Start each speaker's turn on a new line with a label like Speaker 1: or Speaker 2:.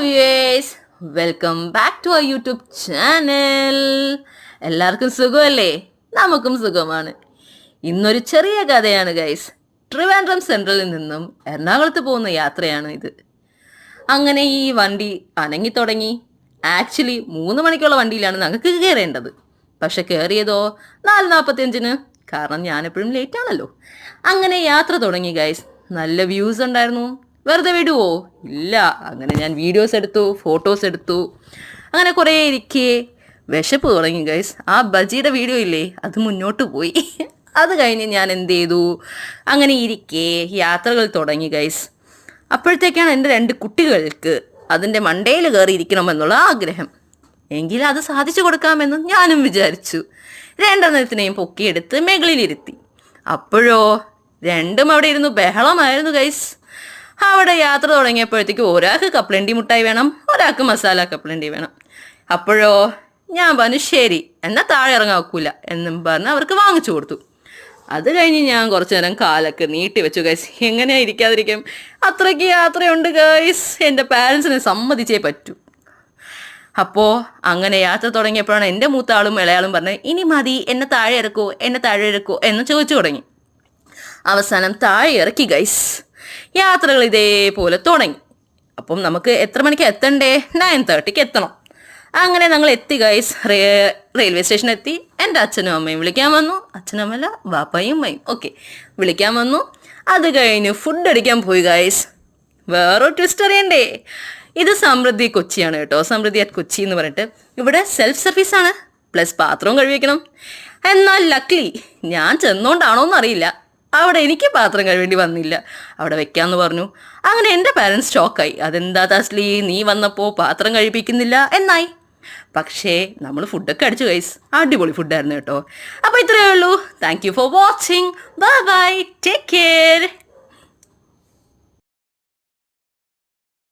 Speaker 1: Viewers, welcome back to our YouTube channel. എല്ലാവർക്കും സുഖമല്ലേ? നമുക്കും സുഖമാണ്. ഇന്നൊരു ചെറിയ കഥയാണ് ഗൈസ്. ട്രിവാൻഡ്രം സെൻട്രലിൽ നിന്നും എറണാകുളത്ത് പോകുന്ന യാത്രയാണ് ഇത്. അങ്ങനെ ഈ വണ്ടി അനങ്ങി തുടങ്ങി. ആക്ച്വലി 3 മണിക്കുള്ള വണ്ടിയിലാണ് ഞങ്ങൾക്ക് കയറേണ്ടത്. പക്ഷെ കയറിയതോ 4:45, കാരണം ഞാനെപ്പോഴും ലേറ്റ് ആണല്ലോ. അങ്ങനെ യാത്ര തുടങ്ങി ഗൈസ്. നല്ല വ്യൂസ് ഉണ്ടായിരുന്നു. വെറുതെ വിടുവോ? ഇല്ല. അങ്ങനെ ഞാൻ വീഡിയോസ് എടുത്തു, ഫോട്ടോസ് എടുത്തു. അങ്ങനെ കുറേ ഇരിക്കേ വിശപ്പ് തുടങ്ങി ഗൈസ്. ആ ബജിയുടെ വീഡിയോ ഇല്ലേ, അത് മുന്നോട്ട് പോയി. അത് കഴിഞ്ഞ് ഞാൻ എന്ത് ചെയ്തു, അങ്ങനെ ഇരിക്കേ യാത്രകൾ തുടങ്ങി ഗൈസ്. അപ്പോഴത്തേക്കാണ് എൻ്റെ 2 കുട്ടികൾക്ക് അതിൻ്റെ മണ്ടയിൽ കയറി ഇരിക്കണമെന്നുള്ള ആഗ്രഹം. എങ്കിലും അത് സാധിച്ചു കൊടുക്കാമെന്ന് ഞാനും വിചാരിച്ചു. 2 പൊക്കിയെടുത്ത് മുകളിലിരുത്തി. അപ്പോഴോ രണ്ടും അവിടെ ഇരുന്നു ബഹളമായിരുന്നു ഗൈസ്. അവിടെ യാത്ര തുടങ്ങിയപ്പോഴത്തേക്ക് ഒരാൾക്ക് കപ്പലണ്ടി മുട്ടായി വേണം, ഒരാൾക്ക് മസാല കപ്പലണ്ടി വേണം. അപ്പോഴോ ഞാൻ പറഞ്ഞു ശരി, എന്നാൽ താഴെ ഇറങ്ങാൻ ഒക്കില്ല എന്നും പറഞ്ഞ് അവർക്ക് വാങ്ങിച്ചു കൊടുത്തു. അത് കഴിഞ്ഞ് ഞാൻ കുറച്ചു നേരം കാലൊക്കെ നീട്ടി വെച്ചു ഗൈസ്. എങ്ങനെയാ ഇരിക്കാതിരിക്കും? അത്രയ്ക്ക് യാത്രയുണ്ട് ഗൈസ്. എൻ്റെ പാരൻസിനെ സമ്മതിച്ചേ പറ്റൂ. അപ്പോൾ അങ്ങനെ യാത്ര തുടങ്ങിയപ്പോഴാണ് എൻ്റെ മൂത്ത ആളും ഇളയാളും പറഞ്ഞത് ഇനി മതി, എന്നെ താഴെ ഇറക്കോ എന്ന് ചോദിച്ചു തുടങ്ങി. അവസാനം താഴെ ഇറക്കി ഗൈസ്. യാത്രകൾ ഇതേപോലെ തുടങ്ങി. അപ്പം നമുക്ക് എത്ര മണിക്ക് എത്തണ്ടേ? 9:30 എത്തണം. അങ്ങനെ ഞങ്ങൾ എത്തി ഗൈസ്. റെയിൽവേ സ്റ്റേഷൻ എത്തി. എൻ്റെ അച്ഛനും അമ്മയും വിളിക്കാൻ വന്നു. അച്ഛനും അമ്മയല്ല, ബാപ്പയും അമ്മയും വിളിക്കാൻ വന്നു. അത് കഴിഞ്ഞ് ഫുഡ് അടിക്കാൻ പോയി ഗൈസ്. വേറൊരു ട്വിസ്റ്റ് അറിയണ്ടേ? ഇത് സമൃദ്ധി കൊച്ചിയാണ് കേട്ടോ. സമൃദ്ധി അറ്റ് കൊച്ചി എന്ന് പറഞ്ഞിട്ട് ഇവിടെ സെൽഫ് സർവീസാണ്, പ്ലസ് പാത്രവും കഴുകിക്കണം. എന്നാൽ ലക്ലി ഞാൻ ചെന്നോണ്ടാണോന്ന് അറിയില്ല, അവിടെ എനിക്ക് പാത്രം കഴുകേണ്ടി വന്നില്ല. അവിടെ വെക്കാമെന്ന് പറഞ്ഞു. അങ്ങനെ എൻ്റെ പാരൻസ് ഷോക്കായി. അതെന്താ തസ്ലി, നീ വന്നപ്പോൾ പാത്രം കഴിപ്പിക്കുന്നില്ല എന്നായി. പക്ഷേ നമ്മൾ ഫുഡൊക്കെ അടിച്ചു ഗൈസ്. അടിപൊളി ഫുഡായിരുന്നു കേട്ടോ. അപ്പോൾ ഇത്രയേ ഉള്ളൂ. Thank you for watching. Bye bye, take care.